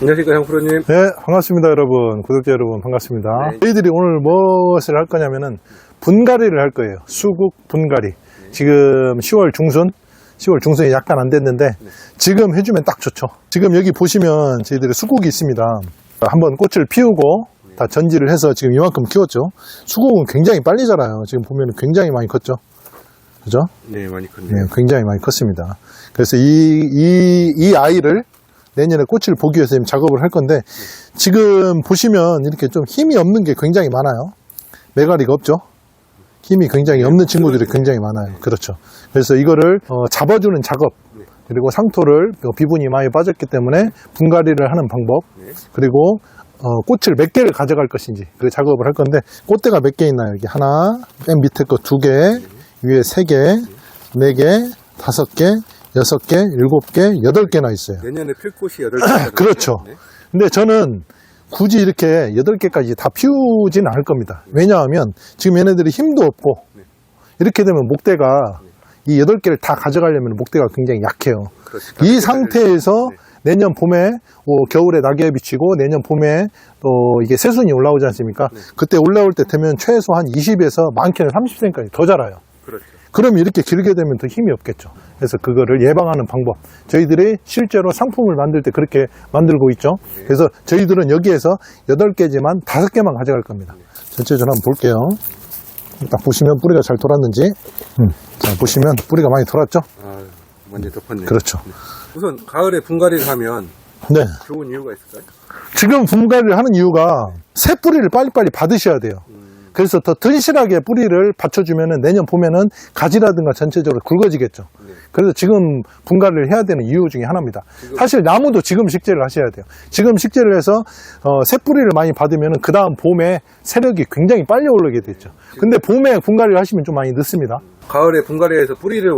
안녕하십니까, 형프로님. 네, 반갑습니다, 여러분. 구독자 여러분, 반갑습니다. 네. 저희들이 오늘 무엇을 할 거냐면은 분갈이를 할 거예요. 수국 분갈이. 지금 10월 중순이 약간 안 됐는데 지금 해주면 딱 좋죠. 지금 여기 보시면 저희들이 수국이 있습니다. 한번 꽃을 피우고 다 전지를 해서 지금 이만큼 키웠죠. 수국은 굉장히 빨리 자라요. 지금 보면 굉장히 많이 컸죠. 그죠? 네, 많이 컸네요. 네, 굉장히 많이 컸습니다. 그래서 이 아이를 내년에 꽃을 보기 위해서 작업을 할 건데, 지금 보시면 이렇게 좀 힘이 없는 게 굉장히 많아요. 매가리가 없죠. 힘이 굉장히 없는 친구들이 굉장히 많아요. 그렇죠. 그래서 이거를 잡아주는 작업, 그리고 상토를 비분이 많이 빠졌기 때문에 분갈이를 하는 방법, 그리고 꽃을 몇 개를 가져갈 것인지 그 작업을 할 건데, 꽃대가 몇 개 있나요? 여기 하나, 맨 밑에 거 2개, 위에 3개, 4개, 5개, 6개, 7개, 8개나 있어요. 내년에 필 꽃이 8개. 그렇죠. 근데 저는 굳이 이렇게 8개까지 다 피우지는 않을 겁니다. 왜냐하면 지금 얘네들이 힘도 없고, 이렇게 되면 목대가 이 8개를 다 가져가려면 목대가 굉장히 약해요. 그렇죠. 이 상태에서 내년 봄에 겨울에 낙엽이 비치고 내년 봄에 또 이게 새순이 올라오지 않습니까? 그때 올라올 때 되면 최소한 20에서 많게는 30cm까지 더 자라요. 그렇죠. 그럼 이렇게 길게 되면 더 힘이 없겠죠. 그래서 그거를 예방하는 방법, 저희들이 실제로 상품을 만들 때 그렇게 만들고 있죠. 그래서 저희들은 여기에서 8개지만 5개만 가져갈 겁니다. 전체적으로 한번 볼게요. 딱 보시면 뿌리가 잘 돌았는지. 자, 보시면 뿌리가 많이 돌았죠. 아, 완전 덮었네요. 그렇죠. 우선 가을에 분갈이를 하면 네. 좋은 이유가 있을까요? 지금 분갈이를 하는 이유가 새 뿌리를 빨리빨리 받으셔야 돼요. 그래서 더 튼실하게 뿌리를 받쳐주면은 내년 봄에는 가지라든가 전체적으로 굵어지겠죠. 그래서 지금 분갈이를 해야 되는 이유 중에 하나입니다. 사실 나무도 지금 식재를 하셔야 돼요. 지금 식재를 해서 새 뿌리를 많이 받으면은 그 다음 봄에 세력이 굉장히 빨리 오르게 되죠. 근데 봄에 분갈이를 하시면 좀 많이 늦습니다. 가을에 분갈이해서 뿌리를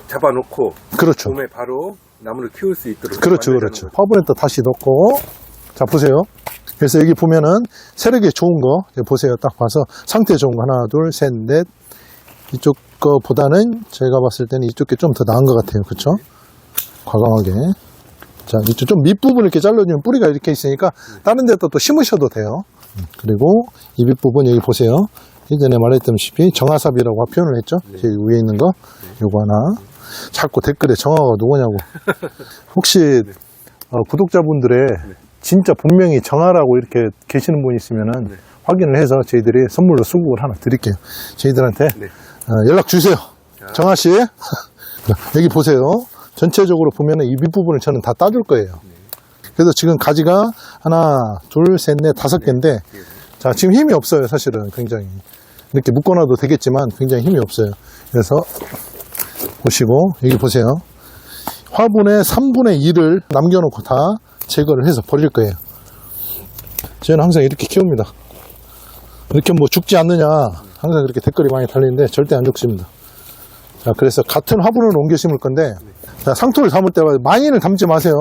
잡아놓고 그렇죠. 봄에 바로 나무를 키울 수 있도록. 그렇죠, 그렇죠. 화분에다 다시 넣고, 자 보세요. 그래서 여기 보면은 세력이 좋은 거 보세요. 딱 봐서 상태 좋은 거 하나, 둘, 셋, 넷. 이쪽 거보다는 제가 봤을 때는 이쪽 게 좀 더 나은 것 같아요. 그렇죠? 과감하게. 자, 이쪽 좀 밑부분 이렇게 잘라주면 뿌리가 이렇게 있으니까 다른 데다 또 심으셔도 돼요. 그리고 이 밑부분 여기 보세요. 예전에 말했다시피 정화삽이라고 표현을 했죠. 저기 위에 있는 거 요거 하나. 자꾸 댓글에 정화가 누구냐고. 혹시 구독자분들의 진짜 본명이 정화라고 이렇게 계시는 분이 있으면은 확인을 해서 저희들이 선물로 수국을 하나 드릴게요. 저희들한테 연락 주세요. 정화씨. 여기 보세요. 전체적으로 보면은 이 밑부분을 저는 다 따줄 거예요. 그래서 지금 가지가 하나, 둘, 셋, 넷, 5개인데, 자, 지금 힘이 없어요. 사실은 굉장히. 이렇게 묶어놔도 되겠지만 굉장히 힘이 없어요. 그래서 보시고, 여기 보세요. 화분의 3분의 2를 남겨놓고 다 제거를 해서 버릴 거예요. 저는 항상 이렇게 키웁니다. 이렇게 뭐 죽지 않느냐 항상 그렇게 댓글이 많이 달리는데 절대 안 죽습니다. 자, 그래서 같은 화분을 옮겨 심을 건데, 자, 상토를 담을 때 많이는 담지 마세요.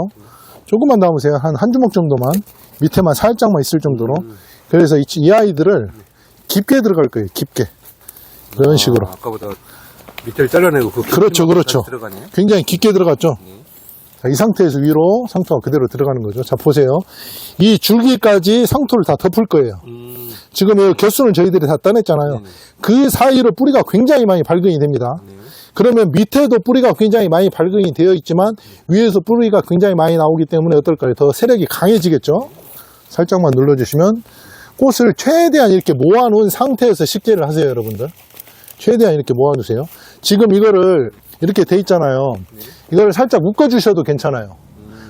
조금만 담으세요. 한 주먹 정도만, 밑에만 살짝만 있을 정도로. 그래서 이 아이들을 깊게 들어갈 거예요. 깊게. 그런 식으로. 아까보다 밑을 잘라내고 그렇죠, 그렇죠. 들어가네요. 굉장히 깊게 들어갔죠. 자, 이 상태에서 위로 상토가 그대로 들어가는 거죠. 자, 보세요. 이 줄기까지 상토를 다 덮을 거예요. 지금 이 겨수는 저희들이 다 따냈잖아요. 그 사이로 뿌리가 굉장히 많이 발근이 됩니다. 그러면 밑에도 뿌리가 굉장히 많이 발근이 되어 있지만 위에서 뿌리가 굉장히 많이 나오기 때문에 어떨까요? 더 세력이 강해지겠죠. 살짝만 눌러주시면 꽃을 최대한 이렇게 모아놓은 상태에서 식재를 하세요, 여러분들. 최대한 이렇게 모아두세요. 지금 이거를 이렇게 돼 있잖아요. 이걸 살짝 묶어주셔도 괜찮아요.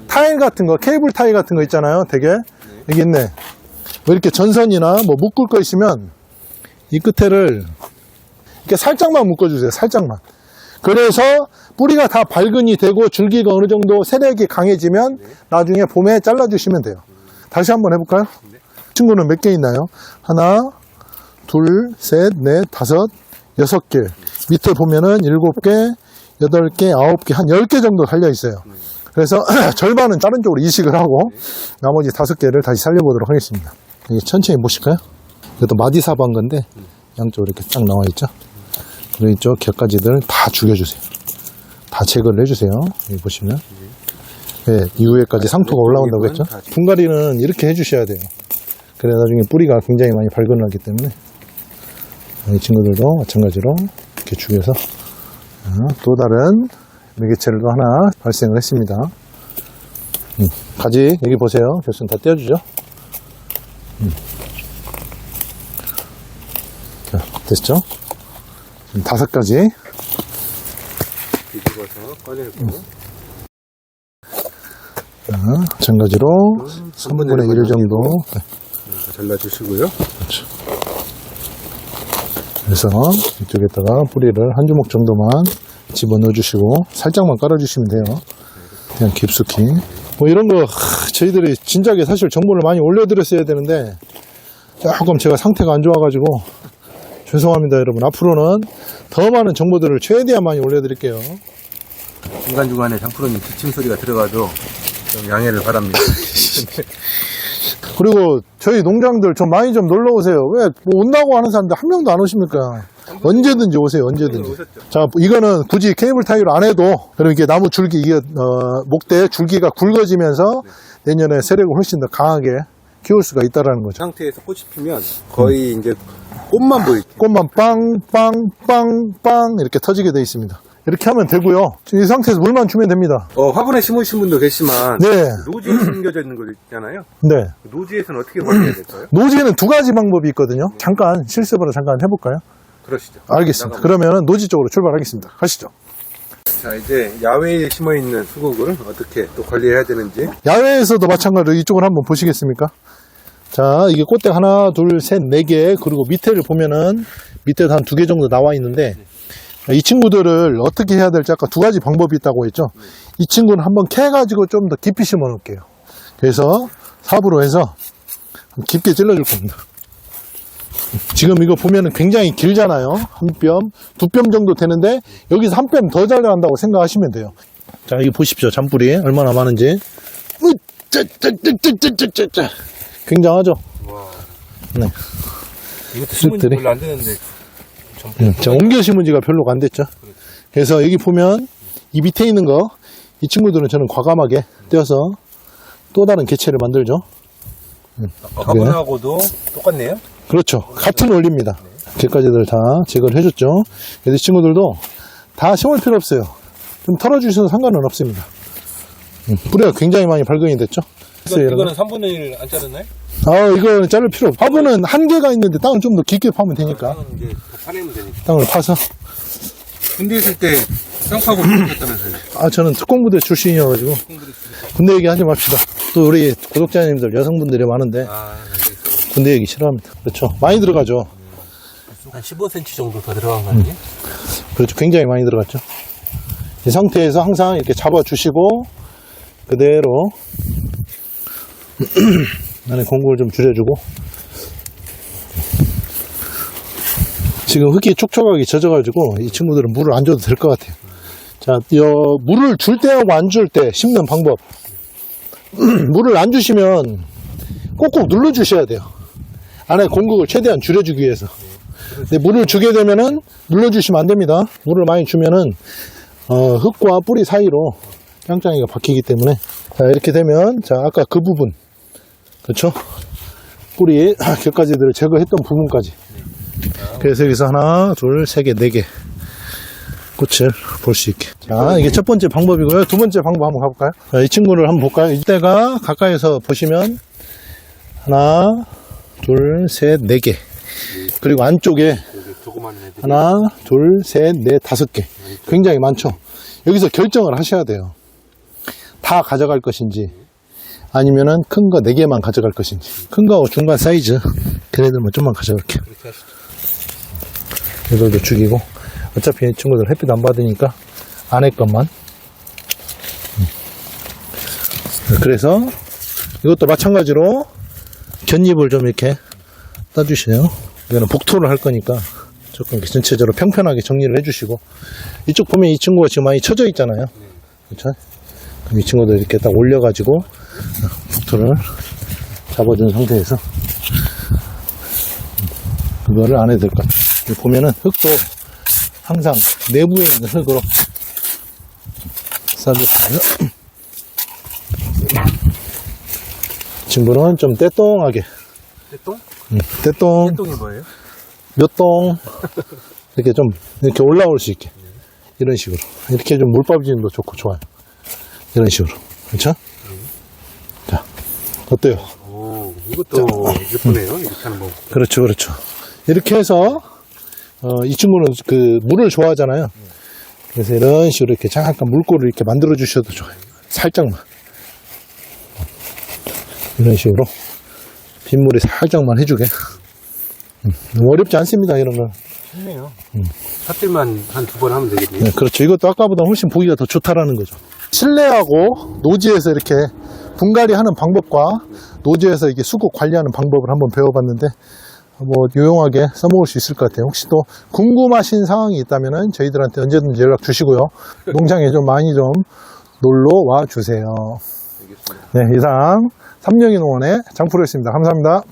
타일 같은 거, 케이블 타일 같은 거 있잖아요. 되게 여기 있네. 뭐 이렇게 전선이나 뭐 묶을 거 있으면 이 끝에를 이렇게 살짝만 묶어주세요. 살짝만. 그래서 뿌리가 다 발근이 되고 줄기가 어느 정도 세력이 강해지면 나중에 봄에 잘라주시면 돼요. 다시 한번 해볼까요? 친구는 몇 개 있나요? 하나, 둘, 셋, 넷, 5, 6개. 밑에 보면은 7개, 8개, 9개, 한 10개 정도 달려있어요. 그래서 절반은 다른 쪽으로 이식을 하고 나머지 5개를 다시 살려보도록 하겠습니다. 천천히 보실까요? 이것도 마디사반 건데 양쪽으로 이렇게 딱 나와 있죠. 그리고 이쪽 곁가지들 다 죽여주세요. 다 제거를 해주세요. 여기 보시면 예, 이후에까지 상토가 올라온다고 했죠. 분갈이는 이렇게 해주셔야 돼요. 그래 나중에 뿌리가 굉장히 많이 발근하기 때문에 이 친구들도 마찬가지로 이렇게 죽여서 또 다른 매개체를 또 하나 발생을 했습니다. 가지 여기 보세요. 교수님 다 떼어주죠. 자, 됐죠? 지금 5가지. 뒤집어서 꺼내고. 자, 마찬가지로 3분의 1 정도. 잘라주시고요. 그렇죠. 그래서 이쪽에다가 뿌리를 한 주먹 정도만 집어넣어 주시고 살짝만 깔아주시면 돼요. 그냥 깊숙이. 뭐 이런 거 저희들이 진작에 사실 정보를 많이 올려드렸어야 되는데 조금 제가 상태가 안 좋아가지고 죄송합니다 여러분. 앞으로는 더 많은 정보들을 최대한 많이 올려드릴게요. 중간중간에 장프로님 기침 소리가 들어가도 좀 양해를 바랍니다. 그리고 저희 농장들 좀 많이 좀 놀러 오세요. 왜 뭐 온다고 하는 사람들 한 명도 안 오십니까? 언제든지 오세요. 언제든지. 자, 이거는 굳이 케이블 타이로 안 해도 이렇게 나무 줄기 이게 목대 줄기가 굵어지면서 내년에 세력을 훨씬 더 강하게 키울 수가 있다라는 그 거죠. 상태에서 꽃이 피면 거의 이제 꽃만 보이죠. 꽃만 빵빵빵빵 이렇게 터지게 돼 있습니다. 이렇게 하면 되고요. 이 상태에서 물만 주면 됩니다. 화분에 심으신 분도 계시지만 네. 노지에 심겨져 있는 거 있잖아요. 네. 노지에서는 어떻게 관리해야 될까요? 노지에는 2가지 방법이 있거든요. 잠깐 실습으로 잠깐 해볼까요? 그러시죠. 알겠습니다. 그러면은 노지 쪽으로 출발하겠습니다. 가시죠. 자, 이제 야외에 심어 있는 수국을 어떻게 또 관리해야 되는지. 야외에서도 마찬가지로 이쪽을 한번 보시겠습니까? 자, 이게 꽃대 하나, 둘, 셋, 4개. 그리고 밑에를 보면은 밑에도 한 2개 정도 나와 있는데 이 친구들을 어떻게 해야 될지 아까 2가지 방법이 있다고 했죠. 이 친구는 한번 캐가지고 좀 더 깊이 심어 놓을게요. 그래서 삽으로 해서 깊게 찔러줄 겁니다. 지금 이거 보면은 굉장히 길잖아요. 한 뼘, 2뼘 정도 되는데 여기서 한 뼘 더 잘라간다고 생각하시면 돼요. 자, 이거 보십시오. 잔뿌리 얼마나 많은지. 굉장하죠? 와. 네. 이것도 심은 지 흙들이. 별로 안 되는데. 자, 옮겨 심은 지가 별로가 안 됐죠. 그래서 여기 보면 이 밑에 있는 거, 이 친구들은 저는 과감하게 떼어서 또 다른 개체를 만들죠. 화분하고도 똑같네요. 그렇죠. 같은 원리입니다. 개까지들 다 제거를 해줬죠. 그래서 이 친구들도 다 심을 필요 없어요. 좀 털어주셔도 상관은 없습니다. 뿌리가 굉장히 많이 발근이 됐죠. 이거는 3분의 1 안 자르나요? 이거는 자를 필요 없고 화분은 한 개가 있는데 땅을 좀 더 깊게 파면 되니까 땅은 이제 더 파내면 되니까. 땅을 파서. 군대 있을 때 땅파고 했다면서요? 저는 특공부대 출신이어가지고 군대 얘기 하지 맙시다. 또 우리 구독자님들 여성분들이 많은데 알겠습니다. 군대 얘기 싫어합니다. 그렇죠. 많이 들어가죠. 한 15cm 정도 더 들어간 거 아니에요? 그렇죠. 굉장히 많이 들어갔죠. 이 상태에서 항상 이렇게 잡아주시고 그대로 안에 공구를 좀 줄여주고. 지금 흙이 촉촉하게 젖어가지고 이 친구들은 물을 안 줘도 될 것 같아요. 자, 물을 줄 때하고 안 줄 때 심는 방법. 물을 안 주시면 꼭꼭 눌러주셔야 돼요. 안에 공격을 최대한 줄여주기 위해서. 근데 물을 주게 되면은 눌러주시면 안 됩니다. 물을 많이 주면은 흙과 뿌리 사이로 짱짱이가 박히기 때문에. 자, 이렇게 되면 자, 아까 그 부분, 그렇죠? 뿌리 곁가지들을 제거했던 부분까지. 그래서 여기서 하나, 둘, 세 개, 4개 꽃을 볼 수 있게. 자, 이게 첫 번째 방법이고요. 두 번째 방법 한번 가볼까요? 자, 이 친구를 한번 볼까요? 이때가 가까이서 보시면 하나, 둘, 셋, 4개. 그리고 안쪽에 하나, 둘, 셋, 넷, 5개. 굉장히 많죠? 여기서 결정을 하셔야 돼요. 다 가져갈 것인지 아니면은 큰 거 4개만 가져갈 것인지. 큰 거하고 중간 사이즈 걔네들만 좀만 가져갈게요. 얘들도 죽이고 어차피 이 친구들 햇빛 안 받으니까 안에 것만. 그래서 이것도 마찬가지로 곁잎을 좀 이렇게 따주세요. 이거는 복토를 할 거니까 조금 이렇게 전체적으로 평평하게 정리를 해주시고. 이쪽 보면 이 친구가 지금 많이 쳐져 있잖아요. 그렇죠? 그럼 이 친구들 이렇게 딱 올려가지고 복토를 잡아준 상태에서 그거를 안 해도 될 것 같아요. 여기 보면은 흙도 항상 내부에 있는 흙으로 싸줬어요. 친구는 좀 떼똥하게. 떼똥? 떼똥, 떼똥이 뭐예요? 몇 똥. 이렇게 좀, 이렇게 올라올 수 있게. 이런 식으로. 이렇게 좀 물밥진도 좋고 좋아요. 이런 식으로. 그렇죠? 자, 어때요? 오, 이것도 예쁘네요. 이렇게 하는 거. 그렇죠, 그렇죠. 이렇게 해서, 이 친구는 그 물을 좋아하잖아요. 그래서 이런 식으로 이렇게 잠깐 물꼬를 이렇게 만들어 주셔도 좋아요. 살짝만. 이런 식으로. 빗물에 살짝만 해주게. 너무 어렵지 않습니다, 이런 건. 쉽네요. 삽질만 한 2번 하면 되겠네요. 네, 그렇죠. 이것도 아까보다 훨씬 보기가 더 좋다라는 거죠. 실내하고 노지에서 이렇게 분갈이 하는 방법과 노지에서 이게 수국 관리하는 방법을 한번 배워봤는데, 뭐, 유용하게 써먹을 수 있을 것 같아요. 혹시 또 궁금하신 상황이 있다면 저희들한테 언제든지 연락 주시고요. 농장에 좀 많이 좀 놀러 와 주세요. 알겠습니다. 네, 이상 삼영이 농원의 장프로였습니다. 감사합니다.